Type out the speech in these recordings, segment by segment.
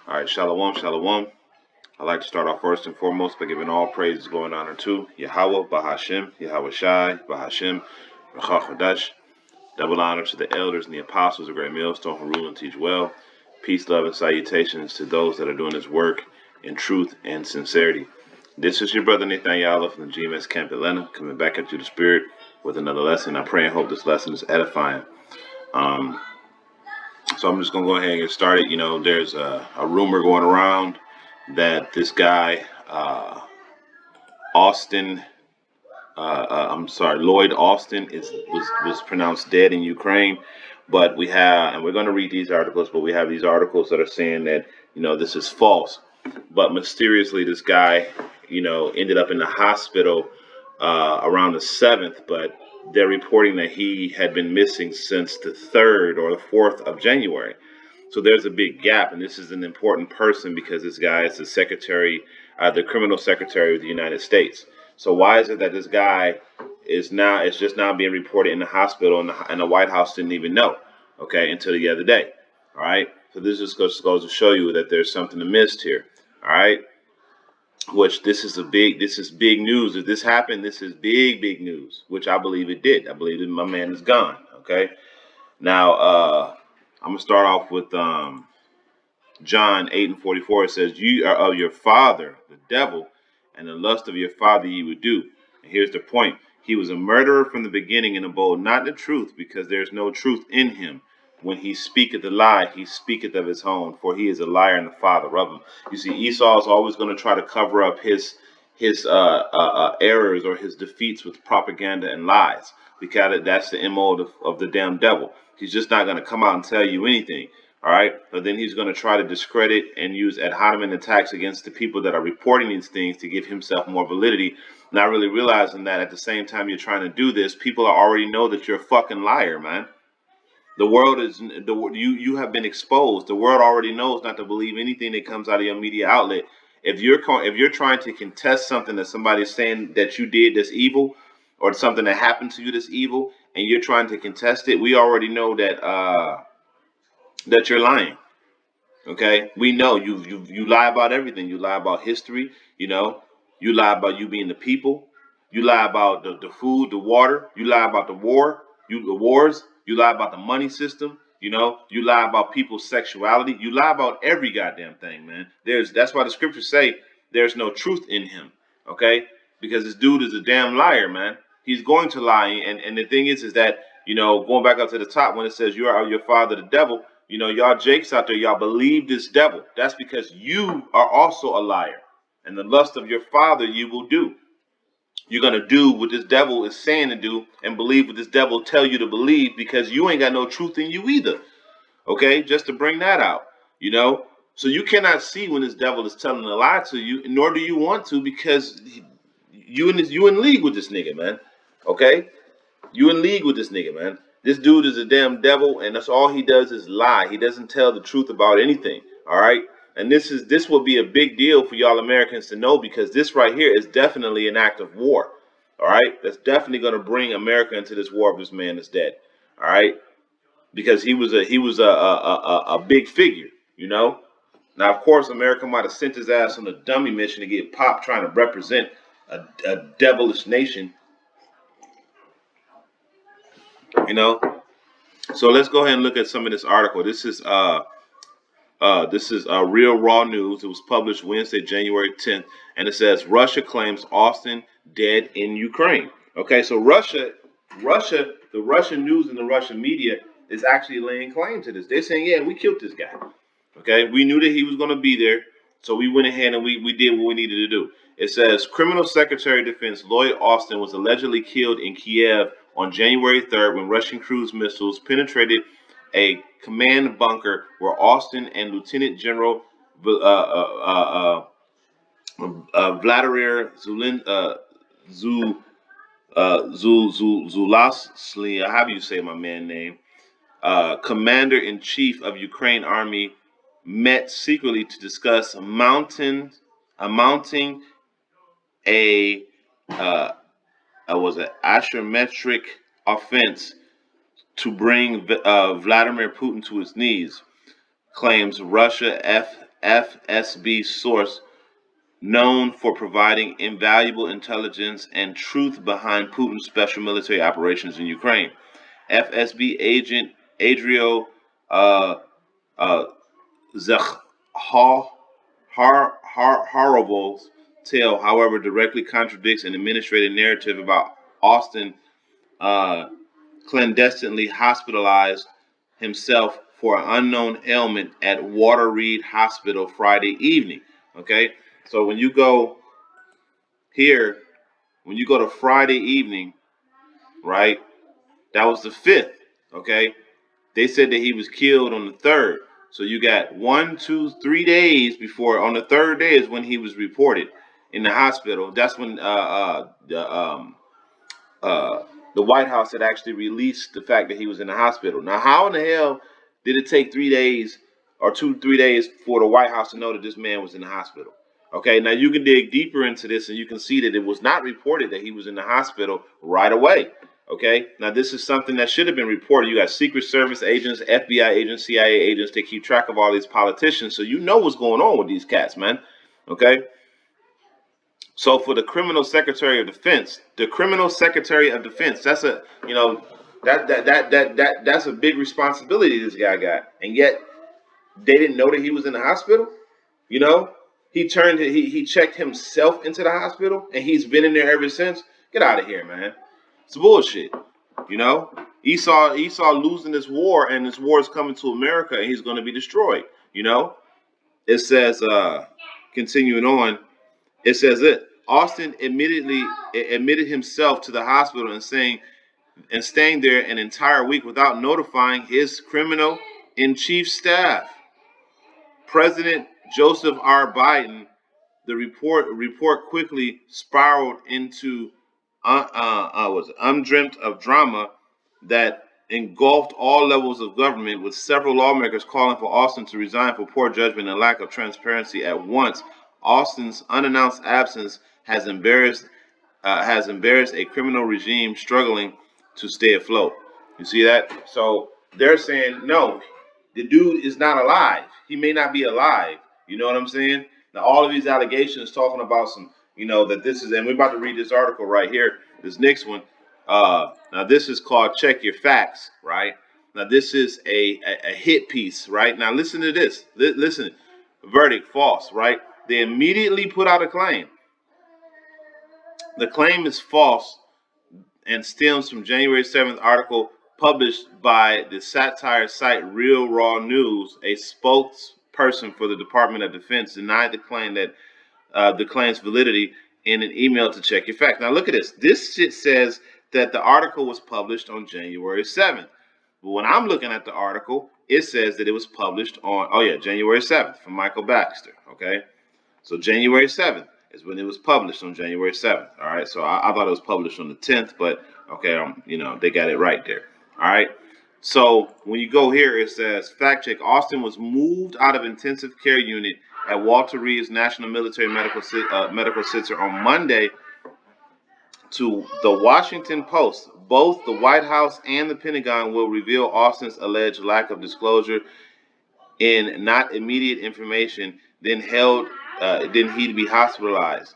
All right, shalom, shalom. I'd like to start off first and foremost by giving all praises, glory, and honor to Yahweh, Bahashem, Yahweh Shai, Bahashem, Rachachodash. Double honor to the elders and the apostles of Great Millstone who rule and teach well. Peace, love, and salutations to those that are doing this work in truth and sincerity. This is your brother Nathaniel from the GMS Camp Atlanta, coming back into the spirit with another lesson. I pray and hope this lesson is edifying. So I'm just going to go ahead and get started. You know, there's a rumor going around that this guy, Lloyd Austin, was pronounced dead in Ukraine. But we have, and we're going to read these articles, but we have these articles that are saying that, this is false. But mysteriously, this guy, ended up in the hospital around the 7th, but they're reporting that he had been missing since the 3rd or the 4th of January. So there's a big gap, and this is an important person because this guy is the criminal secretary of the United States. So why is it that this guy is just now being reported in the hospital, and the White House didn't even know, okay, until the other day, all right? So this just goes to show you that there's something amiss here, all right? Which this is big news. If this happened, this is big news, which I believe it did. I believe that my man is gone, okay? Now, I'm going to start off with John 8:44. It says, "You are of your father, the devil, and the lust of your father you would do." And here's the point. He was a murderer from the beginning and abode not the truth, because there is no truth in him. When he speaketh a lie, he speaketh of his own, for he is a liar and the father of him. You see, Esau is always going to try to cover up his errors or his defeats with propaganda and lies, because that's the MO of the damn devil. He's just not going to come out and tell you anything. All right, but then he's going to try to discredit and use ad hominem attacks against the people that are reporting these things to give himself more validity, not really realizing that at the same time you're trying to do this, people already know that you're a fucking liar, man. The world is you have been exposed. The world already knows not to believe anything that comes out of your media outlet. If you're trying to contest something that somebody's saying that you did that's evil, or something that happened to you that's evil, and you're trying to contest it, we already know that you're lying. Okay, we know you lie about everything. You lie about history. You lie about you being the people. You lie about the food, the water. You lie about the wars. You lie about the money system. You lie about people's sexuality. You lie about every goddamn thing, man. That's why the scriptures say there's no truth in him. Okay, because this dude is a damn liar, man. He's going to lie, and the thing is that going back up to the top when it says you are your father, the devil. Y'all jakes out there, y'all believe this devil. That's because you are also a liar. And the lust of your father you will do. You're going to do what this devil is saying to do and believe what this devil tell you to believe, because you ain't got no truth in you either. Okay? Just to bring that out. So you cannot see when this devil is telling a lie to you, nor do you want to, because you in league with this nigga, man. Okay? You in league with this nigga, man. This dude is a damn devil, and that's all he does is lie. He doesn't tell the truth about anything. All right, and this will be a big deal for y'all Americans to know, because this right here is definitely an act of war. All right, that's definitely going to bring America into this war if this man is dead. All right, because he was a big figure. Now, of course, America might have sent his ass on a dummy mission to get popped trying to represent a devilish nation. So let's go ahead and look at some of this article. This is Real Raw News. It was published Wednesday, January 10th, and it says Russia claims Austin dead in Ukraine. Okay, so Russia, the Russian news and the Russian media is actually laying claim to this. They're saying, yeah, we killed this guy. Okay, we knew that he was going to be there, so we went ahead and we did what we needed to do. It says Criminal Secretary of Defense Lloyd Austin was allegedly killed in Kiev on January 3rd when Russian cruise missiles penetrated a command bunker where Austin and Lieutenant General Vladimir Zulasly, how do you say my man name? Commander-in-Chief of Ukraine Army, met secretly to discuss mounting a was an asymmetric offense to bring Vladimir Putin to his knees, claims Russia FSB source known for providing invaluable intelligence and truth behind Putin's special military operations in Ukraine. FSB agent Adriel uh, uh, Horrible's tale, however, directly contradicts an administrative narrative about Austin uh, clandestinely hospitalized himself for an unknown ailment at Walter Reed Hospital Friday evening. Okay, so when you go here, when you go to Friday evening, right, that was the 5th. Okay, they said that he was killed on the 3rd. So you got 1, 2, 3 days before. On the 3rd day is when he was reported in the hospital. That's when uh, the White House had actually released the fact that he was in the hospital. Now, how in the hell did it take 3 days or 2, 3 days for the White House to know that this man was in the hospital? Okay, now you can dig deeper into this and you can see that it was not reported that he was in the hospital right away. Okay, now this is something that should have been reported. You got Secret Service agents, FBI agents, CIA agents. They keep track of all these politicians, so you know what's going on with these cats, man. Okay. So for the criminal secretary of defense, that's a that's a big responsibility this guy got, and yet they didn't know that he was in the hospital. You know, he checked himself into the hospital, and he's been in there ever since. Get out of here, man. It's bullshit. You know, Esau losing this war, and this war is coming to America, and he's going to be destroyed. You know, it says, continuing on, it says that Austin admitted himself to the hospital and staying there an entire week without notifying his criminal in chief staff. President Joseph R. Biden, the report quickly spiraled into was undreamt of drama that engulfed all levels of government, with several lawmakers calling for Austin to resign for poor judgment and lack of transparency at once. Austin's unannounced absence has embarrassed a criminal regime struggling to stay afloat. You see that? So they're saying, no, the dude is not alive. He may not be alive. You know what I'm saying? Now, all of these allegations talking about some, that this is, and we're about to read this article right here, this next one. Now, this is called Check Your Facts, right? Now, this is a hit piece, right? Now, listen to this. Listen, verdict, false, right? They immediately put out a claim. The claim is false and stems from January 7th article published by the satire site Real Raw News. A spokesperson for the Department of Defense denied the claim's validity in an email to Check Your Facts. Now look at this. This shit says that the article was published on January 7th. But when I'm looking at the article, it says that it was published on, January 7th from Michael Baxter. Okay. So January 7th is when it was published, on January 7th. All right. So I thought it was published on the 10th, but okay, they got it right there. All right. So when you go here, it says, fact check, Austin was moved out of intensive care unit at Walter Reed's National Military Medical Center on Monday to the Washington Post. Both the White House and the Pentagon will reveal Austin's alleged lack of disclosure in not immediate information, then he'd be hospitalized.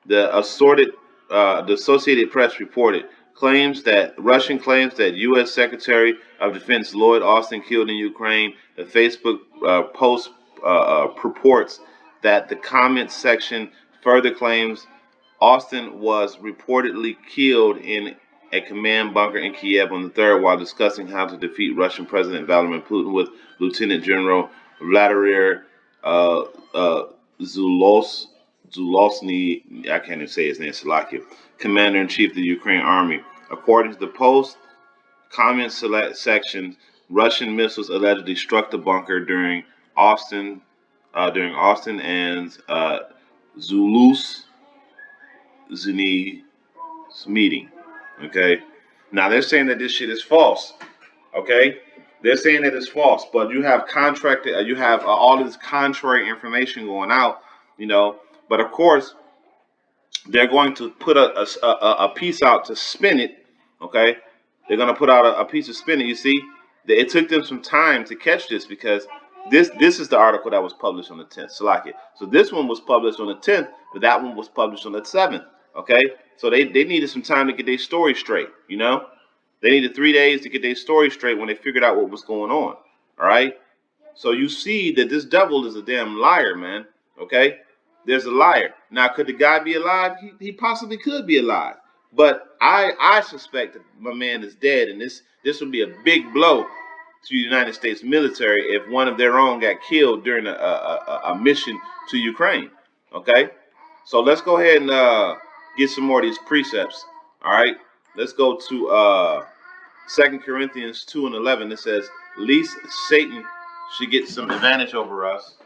The Associated Press reported Russian claims that U.S. Secretary of Defense Lloyd Austin killed in Ukraine. The Facebook post purports that the comments section further claims Austin was reportedly killed in a command bunker in Kiev on the 3rd while discussing how to defeat Russian President Vladimir Putin with Lieutenant General Vladimir Zulosny, I can't even say his name, Salakia, Commander-in-Chief of the Ukraine Army. According to the Post comment section, Russian missiles allegedly struck the bunker during Austin and Zulosny's meeting. Okay, now they're saying that this shit is false. Okay, they're saying that it's false, but you have all this contrary information going out. But of course, they're going to put a piece out to spin it. Okay, they're going to put out a piece of spin it. You see, it took them some time to catch this because This is the article that was published on the 10th. Salakia. So this one was published on the 10th, but that one was published on the 7th. Okay, so they needed some time to get their story straight. You know, they needed 3 days to get their story straight when they figured out what was going on. All right. So you see that this devil is a damn liar, man. Okay, there's a liar. Now, could the guy be alive? He possibly could be alive, but I suspect that my man is dead, and this would be a big blow to the United States military if one of their own got killed during a mission to Ukraine. Okay, so let's go ahead and get some more of these precepts. All right, let's go to 2 Corinthians 2:11. It says, "Least Satan should get some advantage over us."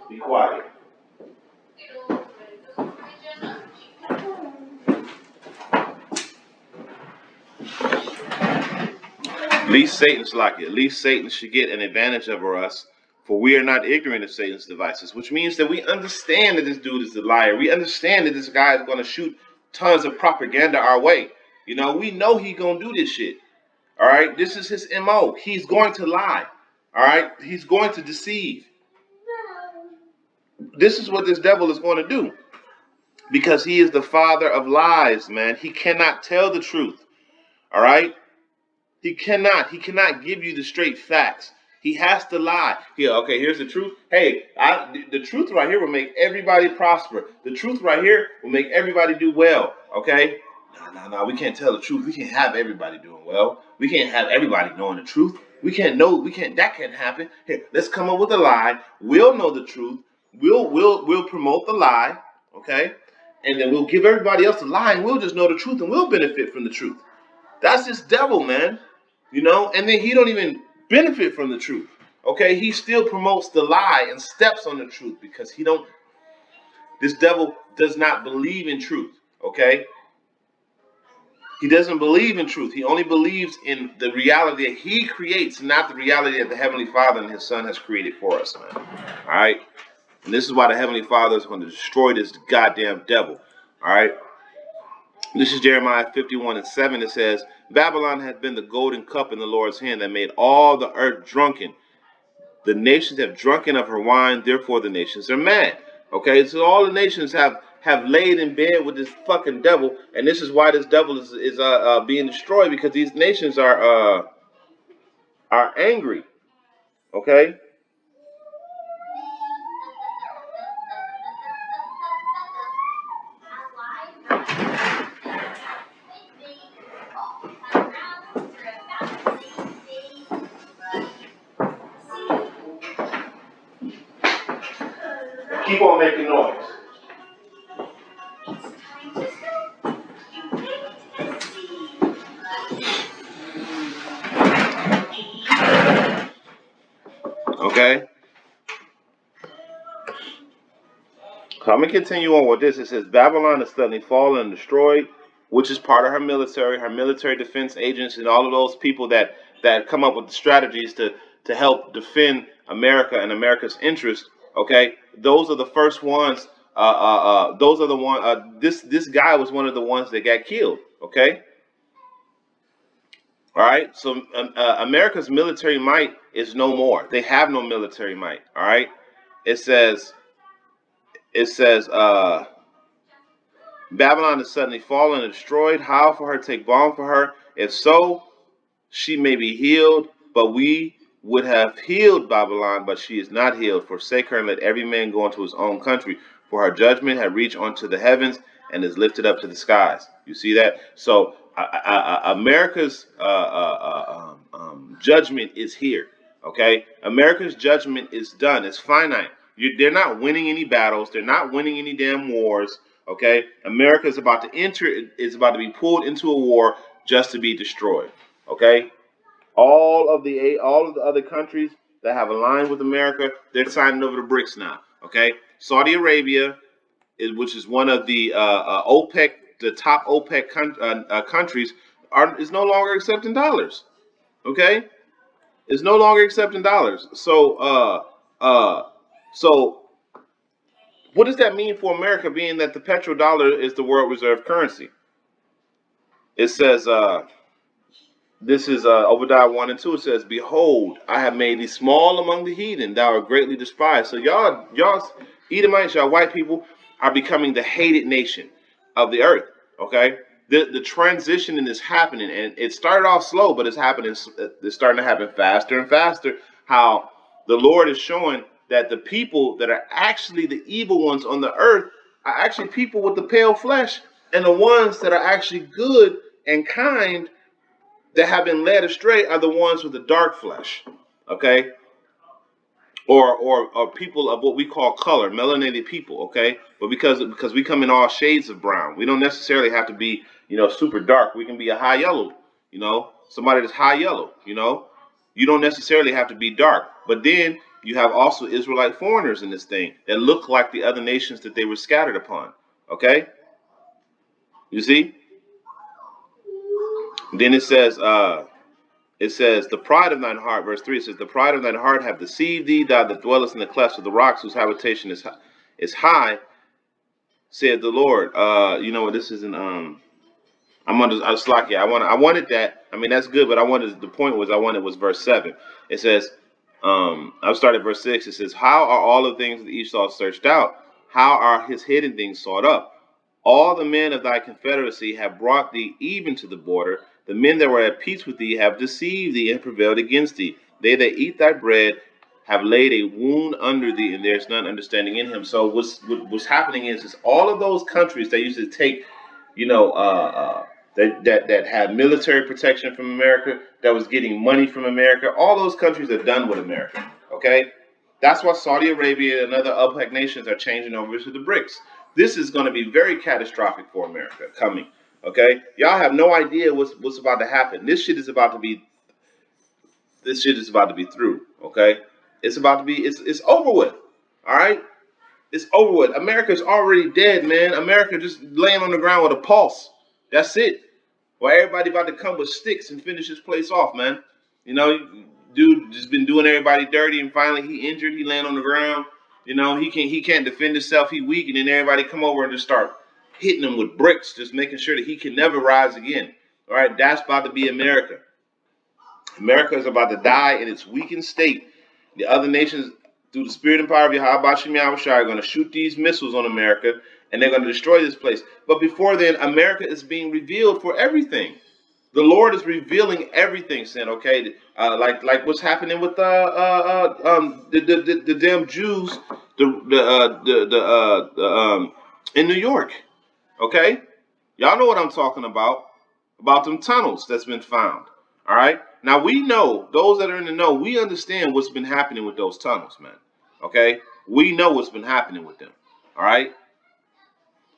Be quiet. Least Satan's like it. Least Satan should get an advantage over us, for we are not ignorant of Satan's devices, which means that we understand that this dude is a liar. We understand that this guy is going to shoot tons of propaganda our way. You know, we know he's going to do this shit. All right, this is his MO. He's going to lie. All right, he's going to deceive. This is what this devil is going to do because he is the father of lies, man. He cannot tell the truth. All right. He cannot give you the straight facts. He has to lie. Here, okay, here's the truth. Hey, the truth right here will make everybody prosper. The truth right here will make everybody do well. Okay? No, we can't tell the truth. We can't have everybody doing well. We can't have everybody knowing the truth. That can't happen. Here, let's come up with a lie. We'll know the truth. We'll promote the lie, okay? And then we'll give everybody else a lie, and we'll just know the truth, and we'll benefit from the truth. That's this devil, man. You know, and then he don't even benefit from the truth. Okay, he still promotes the lie and steps on the truth because this devil does not believe in truth. Okay, he doesn't believe in truth. He only believes in the reality that he creates, not the reality that the Heavenly Father and his Son has created for us, man. All right, and this is why the Heavenly Father is going to destroy this goddamn devil. All right. This is Jeremiah 51:7. It says, "Babylon has been the golden cup in the Lord's hand that made all the earth drunken. The nations have drunken of her wine, therefore the nations are mad." Okay, so all the nations have laid in bed with this fucking devil, and this is why this devil is being destroyed, because these nations are angry. Okay. Keep on making noise. Okay. So I'm going to continue on with this. It says, "Babylon is suddenly fallen and destroyed," which is part of her military defense agents, and all of those people that come up with the strategies to help defend America and America's interests. Okay, those are the first ones. Those are the one. This guy was one of the ones that got killed. Okay. All right. So America's military might is no more. They have no military might. All right. It says. It says. Babylon is suddenly fallen and destroyed. How for her take balm for her? If so, she may be healed, but we would have healed Babylon, but she is not healed. Forsake her and let every man go into his own country, for her judgment had reached unto the heavens and is lifted up to the skies. You see that? So America's judgment is here. Okay, America's judgment is done. It's finite. They're not winning any battles. They're not winning any damn wars. Okay, America is about to be pulled into a war just to be destroyed. Okay, all of the other countries that have aligned with America, they're signing over the BRICS now. Okay, Saudi Arabia, which is one of the OPEC, the top OPEC countries, is no longer accepting dollars. Okay, is no longer accepting dollars. So what does that mean for America, being that the petrodollar is the world reserve currency? It says This is Obadiah 1 and 2. It says, "Behold, I have made thee small among the heathen; thou art greatly despised." So y'all, Edomites, y'all white people, are becoming the hated nation of the earth. Okay, the transition is happening, and it started off slow, but it's happening. It's starting to happen faster and faster. How the Lord is showing that the people that are actually the evil ones on the earth are actually people with the pale flesh, and the ones that are actually good and kind that have been led astray are the ones with the dark flesh, okay, or people of what we call color, melanated people, okay. But because we come in all shades of brown, we don't necessarily have to be super dark. We can be a high yellow, somebody that's high yellow, You don't necessarily have to be dark, but then you have also Israelite foreigners in this thing that look like the other nations that they were scattered upon, okay. You see, then it says, the pride of thine heart, verse 3, it says, the pride of thine heart have deceived thee, thou that dwellest in the clefts of the rocks, whose habitation is high, said the Lord. You know what, this isn't, I'm under Slakia. I wanted that. I mean, that's good, but the point was, I wanted was verse 7. It says, I'll start at verse 6. It says, how are all the things that Esau searched out? How are his hidden things sought up? All the men of thy confederacy have brought thee even to the border. The men that were at peace with thee have deceived thee and prevailed against thee. They that eat thy bread have laid a wound under thee, and there is none understanding in him. So what's happening is all of those countries that used to take, you know, that had military protection from America, that was getting money from America. All those countries are done with America. Okay, that's why Saudi Arabia and other OPEC nations are changing over to the BRICS. This is going to be very catastrophic for America coming. Okay, y'all have no idea what's about to happen. This shit is about to be through. Okay, it's about to be. It's over with. All right, it's over with. America's already dead, man. America just laying on the ground with a pulse. That's it. Well, everybody about to come with sticks and finish this place off, man. Dude just been doing everybody dirty, and finally he injured. He land on the ground. He can't defend himself. He weak, and then everybody come over and just start hitting him with bricks, just making sure that he can never rise again. All right, that's about to be America. America is about to die in its weakened state. The other nations, through the spirit and power of Yahweh Shem Yahushua, are going to shoot these missiles on America, and they're going to destroy this place. But before then, America is being revealed for everything. The Lord is revealing everything, saying, okay, like what's happening with the damn Jews, in New York. Okay, y'all know what I'm talking about them tunnels that's been found. All right, now we know, those that are in the know, we understand what's been happening with those tunnels, man. Okay, we know what's been happening with them. All right,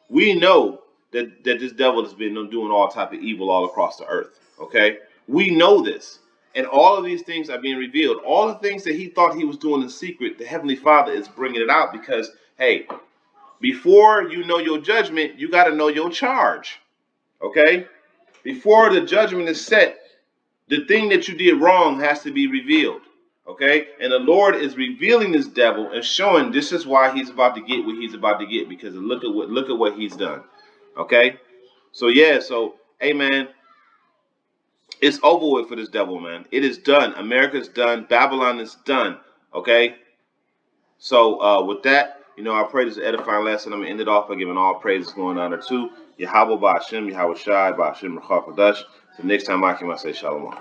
we know that this devil has been doing all type of evil all across the earth. Okay, we know this, and all of these things are being revealed. All the things that he thought he was doing in secret, the Heavenly Father is bringing it out, because hey, before you know your judgment, you got to know your charge. Okay, before the judgment is set, the thing that you did wrong has to be revealed. Okay, and the Lord is revealing this devil and showing this is why he's about to get what he's about to get, because look at what he's done. Okay, so yeah, hey man, it's over with for this devil, man. It is done. America's done. Babylon is done. Okay, so with that, I pray this is an edifying lesson. I'm gonna end it off by giving all praises going on to Yahweh Ba'Shem, Yahweh Shai, Ba'Shem Rachaf Adash. So next time I say Shalom.